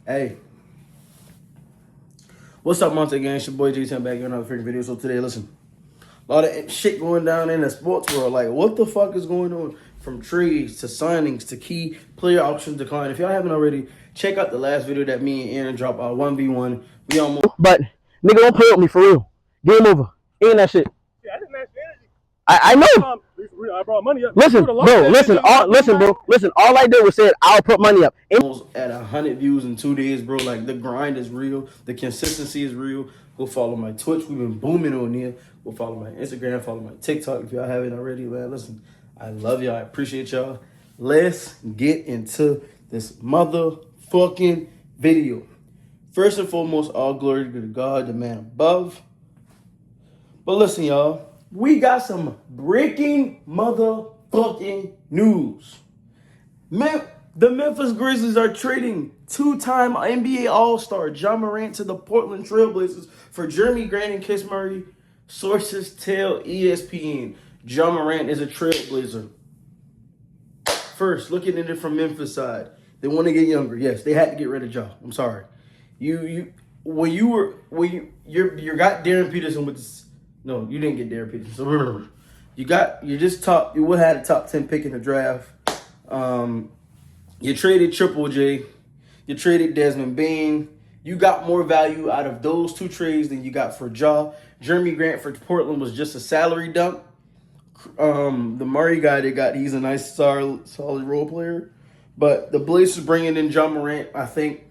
Hey, what's up, Monte Gang? It's your boy J10 back here another freaking video. So today, listen, a lot of shit going down in the sports world. Like, what the fuck is going on? From trades to signings to key player options decline. If y'all haven't already, check out the last video that me and Aaron dropped. 1v1. We almost. But nigga, don't play with me for real. Game over. Ain't that shit. Yeah, I didn't match energy. I know. I brought money up. Listen, bro. Listen, bro. Listen, all I did was said I'll put money up. Almost at 100 views in 2 days, bro. Like, the grind is real. The consistency is real. Go follow my Twitch. We've been booming on here. Go follow my Instagram. Follow my TikTok if y'all haven't already, man. Listen, I love y'all. I appreciate y'all. Let's get into this motherfucking video. First and foremost, all glory to God, the man above. But listen, y'all. We got some breaking motherfucking news. The Memphis Grizzlies are trading two-time NBA All-Star Ja Morant to the Portland Trailblazers for Jerami Grant and Kris Murray. Sources tell ESPN Ja Morant is a Trailblazer. First, looking at it from Memphis side, they want to get younger. Yes, they had to get rid of Ja. I'm sorry. You got Darren Peterson with this. No, you didn't get Darren Peterson. So you would have had a top 10 pick in the draft. You traded Triple J. You traded Desmond Bain. You got more value out of those two trades than you got for Ja. Jerami Grant for Portland was just a salary dump. The Murray guy they got, he's a nice, solid role player. But the Blazers bringing in Ja Morant, I think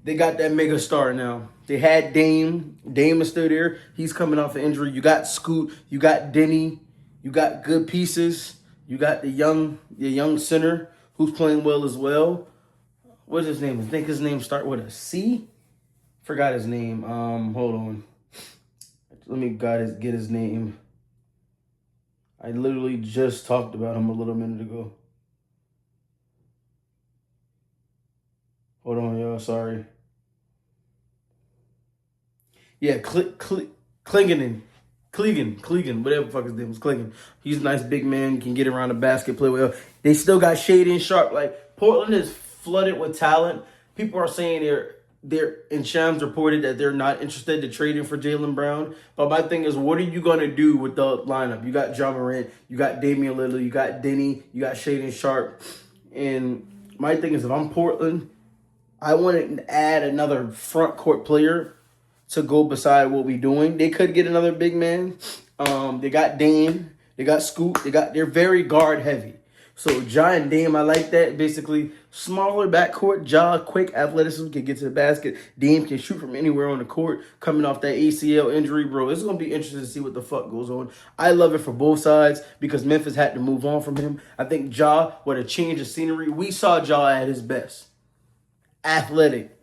they got that mega star now. They had Dame. Dame is still there. He's coming off an injury. You got Scoot. You got Denny. You got good pieces. You got the young center who's playing well as well. What's his name? I think his name start with a C. Forgot his name. Hold on. Let me get his name. I literally just talked about him a little minute ago. Hold on, y'all. Sorry. Yeah, Clegan, whatever the fuck his name was, Clegan. He's a nice big man, can get around the basket, play well. They still got Shady and Sharp. Like, Portland is flooded with talent. People are saying and Shams reported that they're not interested in trading for Jaylen Brown. But my thing is, what are you going to do with the lineup? You got Ja Morant, you got Damian Lillard, you got Denny, you got Shady and Sharp. And my thing is, if I'm Portland, I want to add another front court player to go beside what we doing. They could get another big man. They got Dame. They got Scoot. They're very guard heavy. So Ja and Dame, I like that. Basically, smaller backcourt. Ja, quick athleticism, can get to the basket. Dame can shoot from anywhere on the court. Coming off that ACL injury, bro. It's going to be interesting to see what the fuck goes on. I love it for both sides because Memphis had to move on from him. I think Ja, with a change of scenery, we saw Ja at his best. Athletic.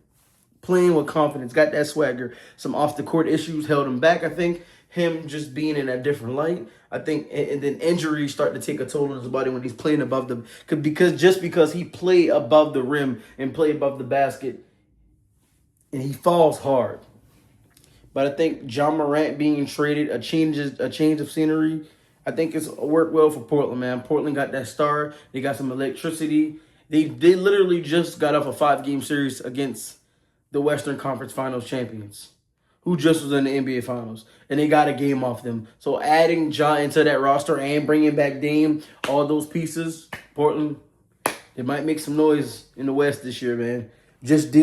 Playing with confidence, got that swagger. Some off-the-court issues held him back, I think. Him just being in a different light. I think, and then injuries start to take a toll on his body when he's playing above the, because he played above the rim and played above the basket, and he falls hard. But I think Ja Morant being traded, a change of scenery, I think it's worked well for Portland, man. Portland got that star. They got some electricity. They literally just got off a 5-game series against the Western Conference Finals champions, who just was in the NBA Finals, and they got a game off them. So adding Ja into that roster and bringing back Dame, all those pieces, Portland, they might make some noise in the West this year, man. Just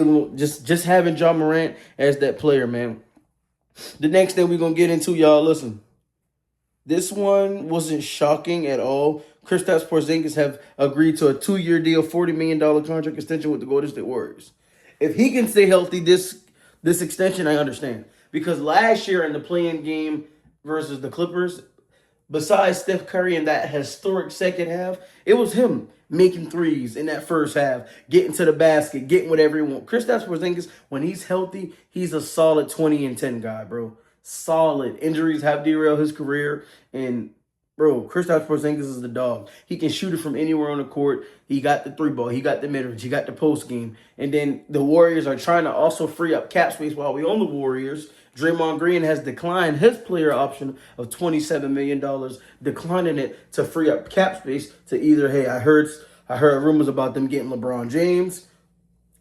having Ja Morant as that player, man. The next thing we're gonna get into, y'all, listen. This one wasn't shocking at all. Kristaps Porzingis have agreed to a 2-year deal, $40 million contract extension with the Golden State Warriors. If he can stay healthy, this extension, I understand. Because last year in the play-in game versus the Clippers, besides Steph Curry in that historic second half, it was him making threes in that first half, getting to the basket, getting whatever he wants. Kristaps Porzingis, when he's healthy, he's a solid 20-10 guy, bro. Solid. Injuries have derailed his career, and bro, Kristaps Porzingis is the dog. He can shoot it from anywhere on the court. He got the 3 ball. He got the mid-range. He got the post game. And then the Warriors are trying to also free up cap space while we own the Warriors. Draymond Green has declined his player option of $27 million, declining it to free up cap space to either, hey, I heard rumors about them getting LeBron James,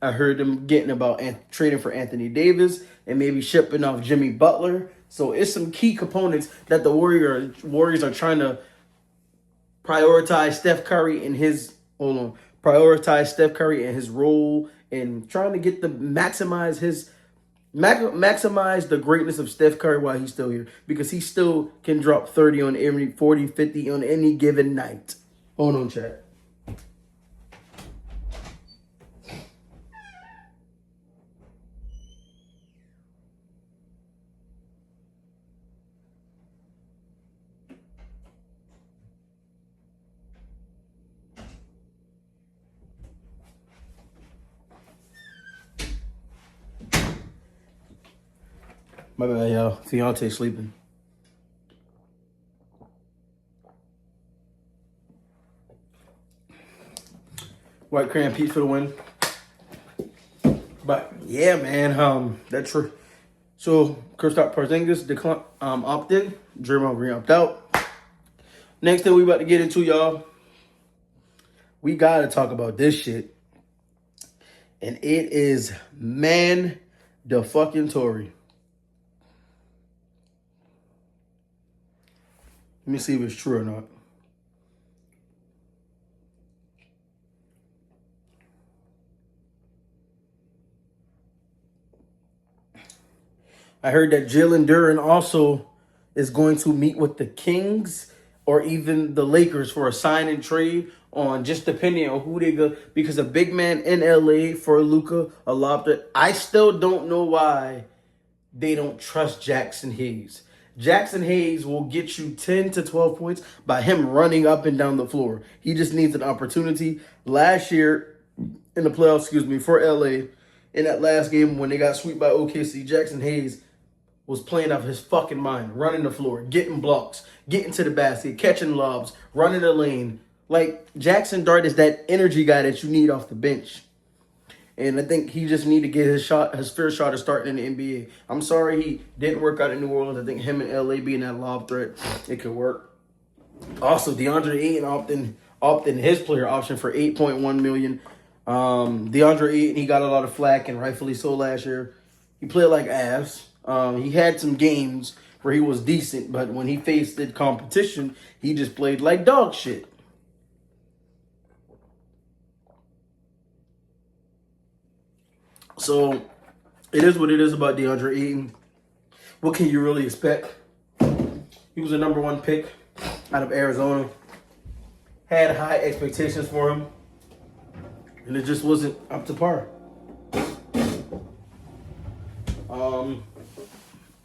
I heard them getting about trading for Anthony Davis and maybe shipping off Jimmy Butler. So it's some key components that the Warriors are trying to prioritize Steph Curry and his prioritize Steph Curry and his role and trying to get the maximize the greatness of Steph Curry while he's still here, because he still can drop 30 on every 40, 50 on any given night. Hold on, chat. My bad, y'all. Fiance sleeping. White Crayon Pete for the win. But yeah, man, that's true. So Kristaps Porzingis opted. Jerami Green opted out. Next thing we about to get into, y'all. We gotta talk about this shit. And it is Tory. Let me see if it's true or not. I heard that Jaylen Brown also is going to meet with the Kings or even the Lakers for a sign and trade, on just depending on who they go, because a big man in LA for Luka, a lobster. I still don't know why they don't trust Jackson Hayes. Jackson Hayes will get you 10 to 12 points by him running up and down the floor. He just needs an opportunity. Last year in the playoffs, for LA, in that last game when they got swept by OKC, Jackson Hayes was playing off his fucking mind, running the floor, getting blocks, getting to the basket, catching lobs, running the lane. Like, Jackson Dart is that energy guy that you need off the bench. And I think he just need to get his fair shot of starting in the NBA. I'm sorry he didn't work out in New Orleans. I think him and LA being that lob threat, it could work. Also, DeAndre Ayton opted his player option for $8.1 million. DeAndre Ayton, he got a lot of flack, and rightfully so, last year. He played like ass. He had some games where he was decent, but when he faced the competition, he just played like dog shit. So, it is what it is about DeAndre Ayton. What can you really expect? He was a number one pick out of Arizona. Had high expectations for him. And it just wasn't up to par.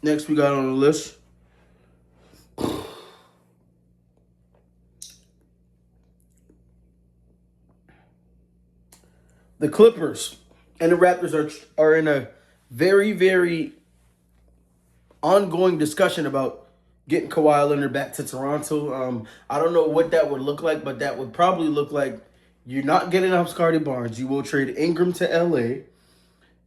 Next we got on the list, the Clippers and the Raptors are in a very, very ongoing discussion about getting Kawhi Leonard back to Toronto. I don't know what that would look like, but that would probably look like you're not getting off Scottie Barnes. You will trade Ingram to LA.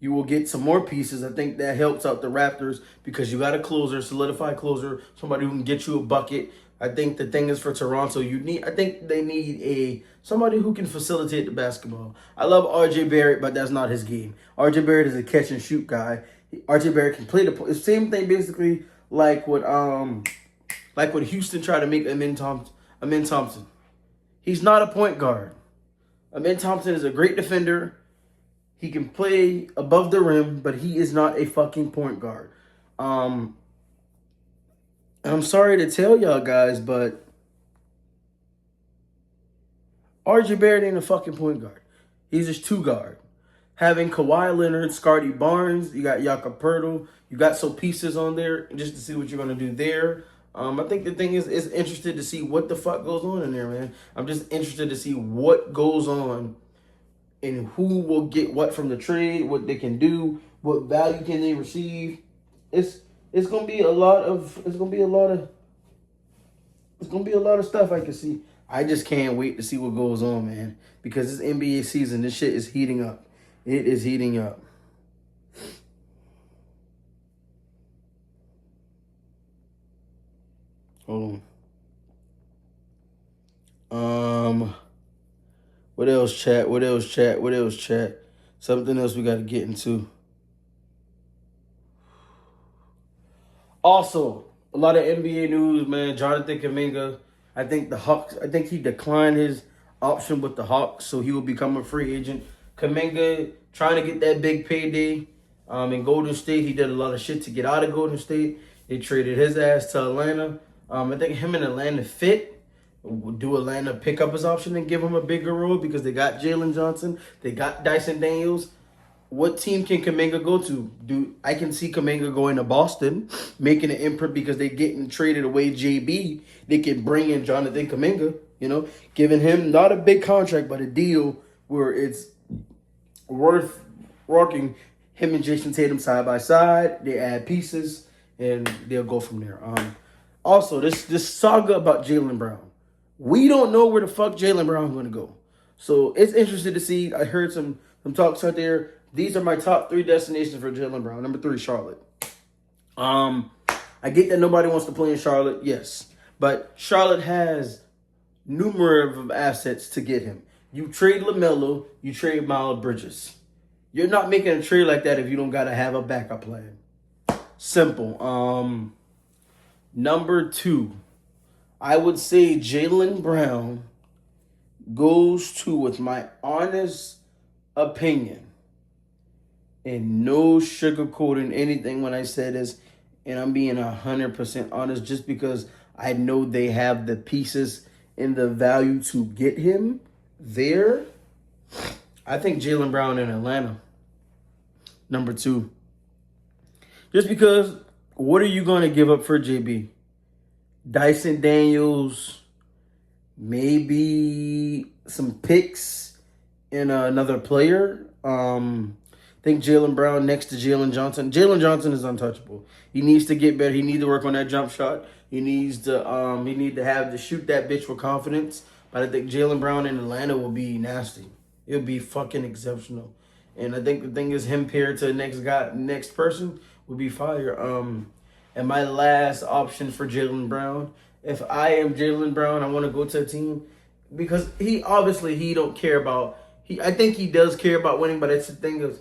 You will get some more pieces. I think that helps out the Raptors because you got a closer, solidified closer, somebody who can get you a bucket. I think the thing is for Toronto, I think they need somebody who can facilitate the basketball. I love RJ Barrett, but that's not his game. RJ Barrett is a catch and shoot guy. RJ Barrett can play the same thing basically like what Houston tried to make Amin Thompson. He's not a point guard. Amin Thompson is a great defender. He can play above the rim, but he is not a fucking point guard. I'm sorry to tell y'all guys, but RJ Barrett ain't a fucking point guard. He's just two guard. Having Kawhi Leonard, Scottie Barnes, you got Jakob Poeltl, you got some pieces on there just to see what you're going to do there. I think the thing is interested to see what the fuck goes on in there, man. I'm just interested to see what goes on and who will get what from the trade, what they can do, what value can they receive. It's gonna be a lot of stuff I can see. I just can't wait to see what goes on, man. Because this NBA season, this shit is heating up. It is heating up. Hold on. What else, chat? Something else we got to get into. Also, a lot of NBA news, man. Jonathan Kuminga, I think he declined his option with the Hawks, so he will become a free agent. Kuminga trying to get that big payday in Golden State. He did a lot of shit to get out of Golden State. They traded his ass to Atlanta. I think him and Atlanta fit. Do Atlanta pick up his option and give him a bigger role because they got Jalen Johnson, they got Dyson Daniels. What team can Kuminga go to? I can see Kuminga going to Boston, making an imprint because they getting traded away JB. They can bring in Jonathan Kuminga, giving him not a big contract, but a deal where it's worth rocking him and Jason Tatum side by side. They add pieces, and they'll go from there. Also, this saga about Jaylen Brown. We don't know where the fuck Jaylen Brown is going to go. So it's interesting to see. I heard some talks out there. These are my top 3 destinations for Jaylen Brown. Number 3, Charlotte. I get that nobody wants to play in Charlotte, yes. But Charlotte has numerous of assets to get him. You trade LaMelo, you trade Miles Bridges. You're not making a trade like that if you don't got to have a backup plan. Simple. Number 2. I would say Jaylen Brown goes to, with my honest opinion, and no sugarcoating anything when I say this, and I'm being 100% honest just because I know they have the pieces and the value to get him there. I think Jaylen Brown in Atlanta. Number 2. Just because, what are you going to give up for JB? Dyson Daniels, maybe some picks and another player. I think Jaylen Brown next to Jalen Johnson. Jalen Johnson is untouchable. He needs to get better. He needs to work on that jump shot. He needs to have to shoot that bitch with confidence. But I think Jaylen Brown in Atlanta will be nasty. It'll be fucking exceptional. And I think the thing is, him paired to the next person would be fire. And my last option for Jaylen Brown, if I am Jaylen Brown, I want to go to a team because he don't care about. I think he does care about winning, but it's the thing is,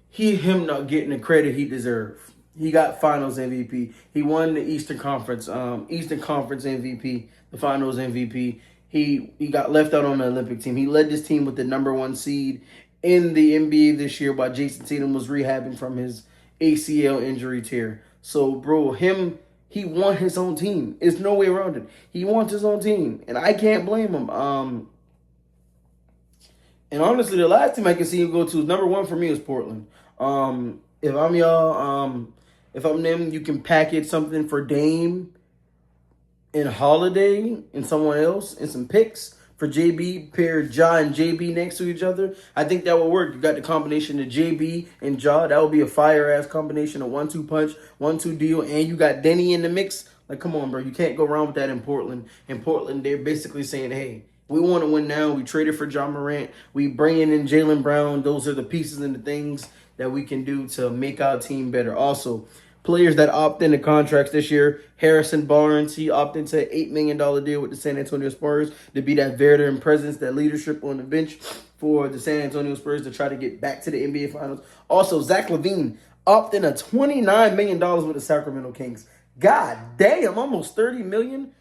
him not getting the credit he deserves. He got Finals MVP. He won the Eastern Conference MVP, the Finals MVP. He got left out on the Olympic team. He led this team with the number 1 seed in the NBA this year while Jason Tatum was rehabbing from his ACL injury tear. So, bro, he won his own team. There's no way around it. He wants his own team, and I can't blame him. And honestly, the last team I can see him go to is number 1 for me is Portland. If I'm y'all, if I'm them, you can package something for Dame and Holiday and someone else and some picks for JB, pair Ja and JB next to each other. I think that will work. You got the combination of JB and Ja. That would be a fire-ass combination, a 1-2 punch, 1-2 deal. And you got Denny in the mix. Like, come on, bro. You can't go wrong with that in Portland. In Portland, they're basically saying, hey, we want to win now. We traded for Ja Morant. We bringing in Jaylen Brown. Those are the pieces and the things that we can do to make our team better. Also, players that opt into contracts this year, Harrison Barnes, he opted into an $8 million deal with the San Antonio Spurs to be that veteran presence, that leadership on the bench for the San Antonio Spurs to try to get back to the NBA Finals. Also, Zach LaVine opted in a $29 million with the Sacramento Kings. God damn, almost $30 million.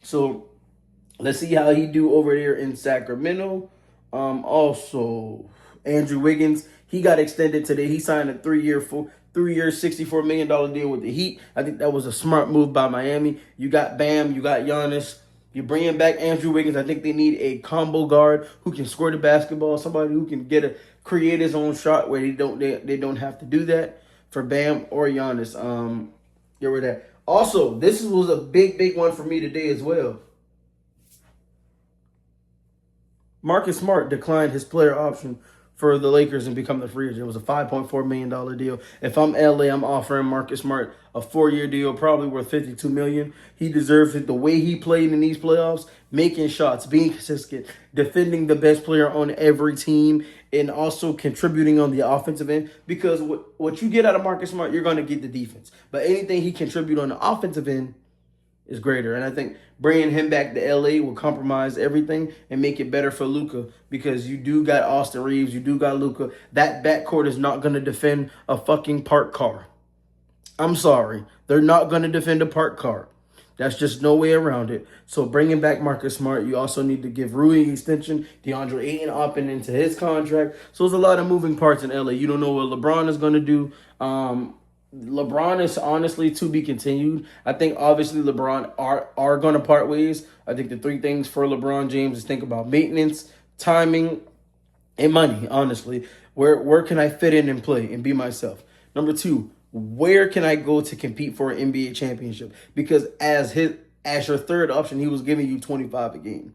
So, let's see how he do over there in Sacramento. Also, Andrew Wiggins, he got extended today. He signed a 3-year, $64 million deal with the Heat. I think that was a smart move by Miami. You got Bam, you got Giannis. You're bringing back Andrew Wiggins. I think they need a combo guard who can score the basketball, somebody who can create his own shot where they don't have to do that for Bam or Giannis. Get rid of that. Also, this was a big one for me today as well. Marcus Smart declined his player option for the Lakers and become the free agent. It was a $5.4 million deal. If I'm LA, I'm offering Marcus Smart a 4-year deal, probably worth $52 million. He deserves it. The way he played in these playoffs, making shots, being consistent, defending the best player on every team, and also contributing on the offensive end. Because what you get out of Marcus Smart, you're going to get the defense. But anything he contribute on the offensive end, is greater. And I think bringing him back to LA will compromise everything and make it better for Luka, because you do got Austin Reeves, you do got Luka. That backcourt is not going to defend a fucking parked car. I'm sorry. They're not going to defend a parked car. That's just no way around it. So bringing back Marcus Smart, you also need to give Rui an extension. DeAndre Ayton opting into his contract. So there's a lot of moving parts in LA. You don't know what LeBron is going to do. LeBron is honestly to be continued. I think obviously LeBron are going to part ways. I think the three things for LeBron James is think about maintenance, timing, and money, honestly. Where can I fit in and play and be myself? Number two, where can I go to compete for an NBA championship? Because as your third option, he was giving you 25 a game.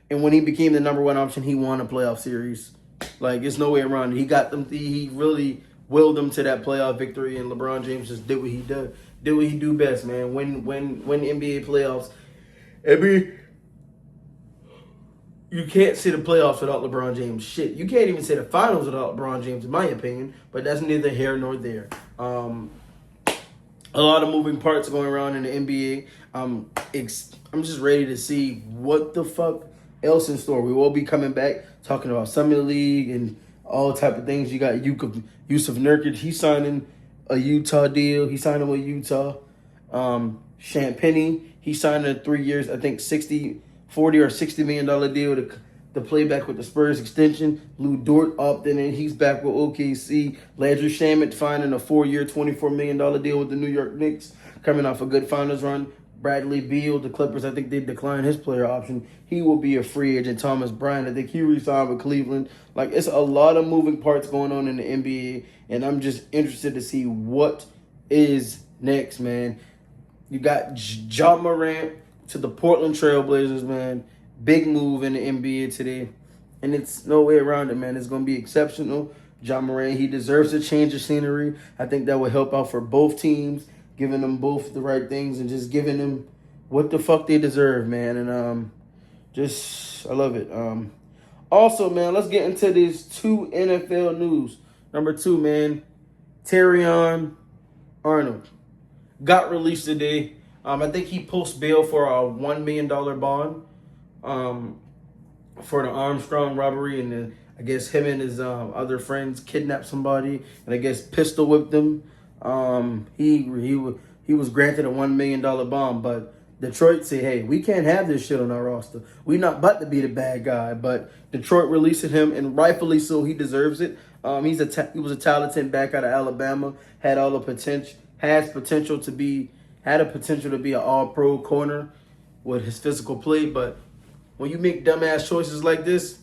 And when he became the number one option, he won a playoff series. Like, it's no way around it. He got them. He really willed them to that playoff victory, and LeBron James just did what he do best, man. When NBA playoffs, you can't see the playoffs without LeBron James. Shit, you can't even see the finals without LeBron James, in my opinion. But that's neither here nor there. A lot of moving parts going around in the NBA. I'm just ready to see what the fuck else in store. We will be coming back talking about Summer League and all type of things. You got Yusuf Nurkic. He's signing a Utah deal. He's signing with Utah. Champagny, he signed a 3 years, I think $40 or $60 million deal to play back with the Spurs extension. Lou Dort opted in. He's back with OKC. Landry Shamet finding a 4-year, $24 million deal with the New York Knicks, coming off a good finals run. Bradley Beal, the Clippers, I think they declined his player option. He will be a free agent. Thomas Bryant, I think he re-signed with Cleveland. Like, it's a lot of moving parts going on in the NBA, and I'm just interested to see what is next, man. You got Ja Morant to the Portland Trail Blazers, man. Big move in the NBA today. And it's no way around it, man. It's going to be exceptional. Ja Morant, he deserves a change of scenery. I think that will help out for both teams, giving them both the right things and just giving them what the fuck they deserve, man. And I love it. Also, man, let's get into these two NFL news. Number two, man, Terrion Arnold got released today. I think he posts bail for a $1 million bond for the Armstrong robbery, and then I guess him and his other friends kidnapped somebody and I guess pistol whipped them. He was granted a $1 million bond, but Detroit say, hey, we can't have this shit on our roster. We not about to be the bad guy, but Detroit releasing him, and rightfully so. He deserves it. He was a talented back out of Alabama, had all the potential, had a potential to be an all-pro corner with his physical play. But when you make dumbass choices like this,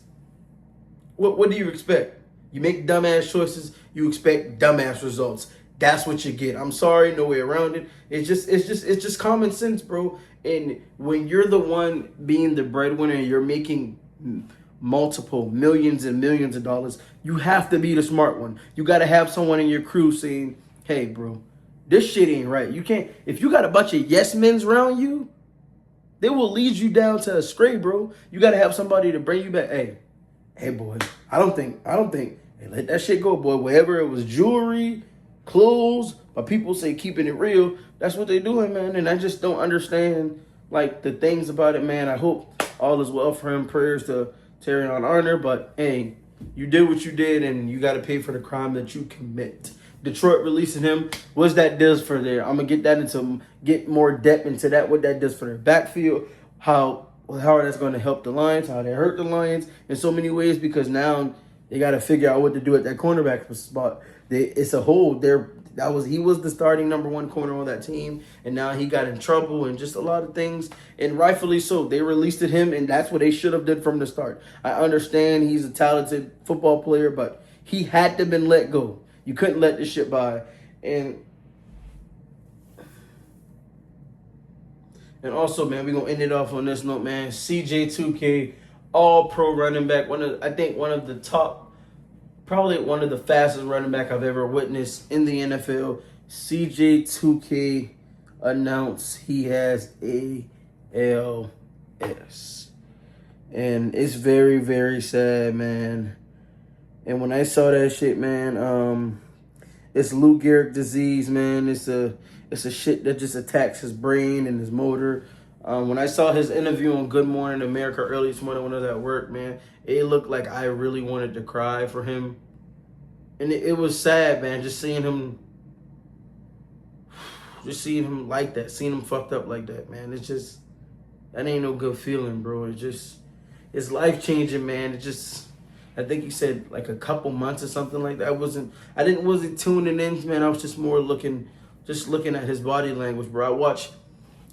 what do you expect? You make dumbass choices, you expect dumbass results. That's what you get. I'm sorry, no way around it. It's just common sense, bro. And when you're the one being the breadwinner and you're making multiple millions and millions of dollars, you have to be the smart one. You got to have someone in your crew saying, hey, bro, this shit ain't right. You can't, if you got a bunch of yes men's around you, they will lead you down to a stray, bro. You got to have somebody to bring you back. Hey, boy, I don't think, hey, let that shit go, boy. Whatever it was, jewelry, clothes, but people say keeping it real. That's what they're doing, man. And I just don't understand, like, the things about it, man. I hope all is well for him. Prayers to Terrion Arnold. But, hey, you did what you did, and you got to pay for the crime that you commit. Detroit releasing him, what that does for their, I'm going to get more depth into that, what that does for their backfield, how that's going to help the Lions, how they hurt the Lions in so many ways, because now they got to figure out what to do at that cornerback spot. It's a hole. He was the starting number one corner on that team, and now he got in trouble and just a lot of things, and rightfully so. They released him, and that's what they should have done from the start. I understand he's a talented football player, but he had to have been let go. You couldn't let this shit by. And also, man, we're going to end it off on this note, man. CJ2K, all-pro running back. Probably one of the fastest running back I've ever witnessed in the NFL. CJ2K announced he has ALS. And it's very, very sad, man. And when I saw that shit, man, it's Lou Gehrig disease, man. It's a shit that just attacks his brain and his motor. When I saw his interview on Good Morning America early this morning when I was at work, man, it looked like I really wanted to cry for him. And it was sad, man, just seeing him like that, seeing him fucked up like that, man. It's just, that ain't no good feeling, bro. It's life-changing, man. I think he said like a couple months or something like that. I wasn't tuning in, man. I was just more looking at his body language, bro. I watch,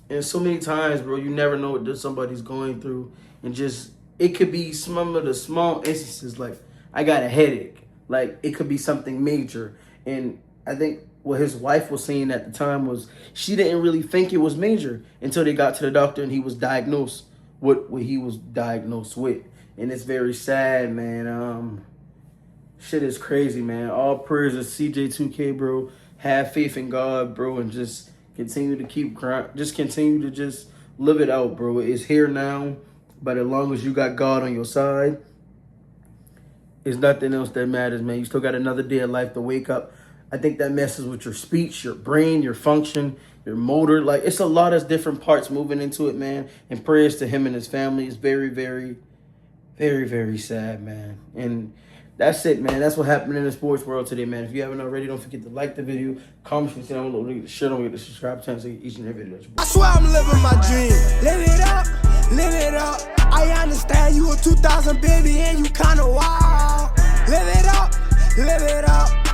and so many times, bro, you never know what somebody's going through. And just, it could be some of the small instances, like, I got a headache. Like, it could be something major. And I think what his wife was saying at the time was she didn't really think it was major until they got to the doctor and he was diagnosed with what he was diagnosed with. And it's very sad, man. Shit is crazy, man. All prayers to CJ2K, bro. Have faith in God, bro, and just continue to keep crying. Just continue to just live it out, bro. It's here now, but as long as you got God on your side, it's nothing else that matters, man. You still got another day of life to wake up. I think that messes with your speech, your brain, your function, your motor. Like, it's a lot of different parts moving into it, man. And prayers to him and his family. It's very, very, very, very sad, man. And that's it, man. That's what happened in the sports world today, man. If you haven't already, don't forget to like the video, comment, share, don't forget to share, don't forget to subscribe to each and every video. I swear I'm living my dream. Live it up, live it up. I understand you a 2000 baby and you kinda wild. Live it up, live it up.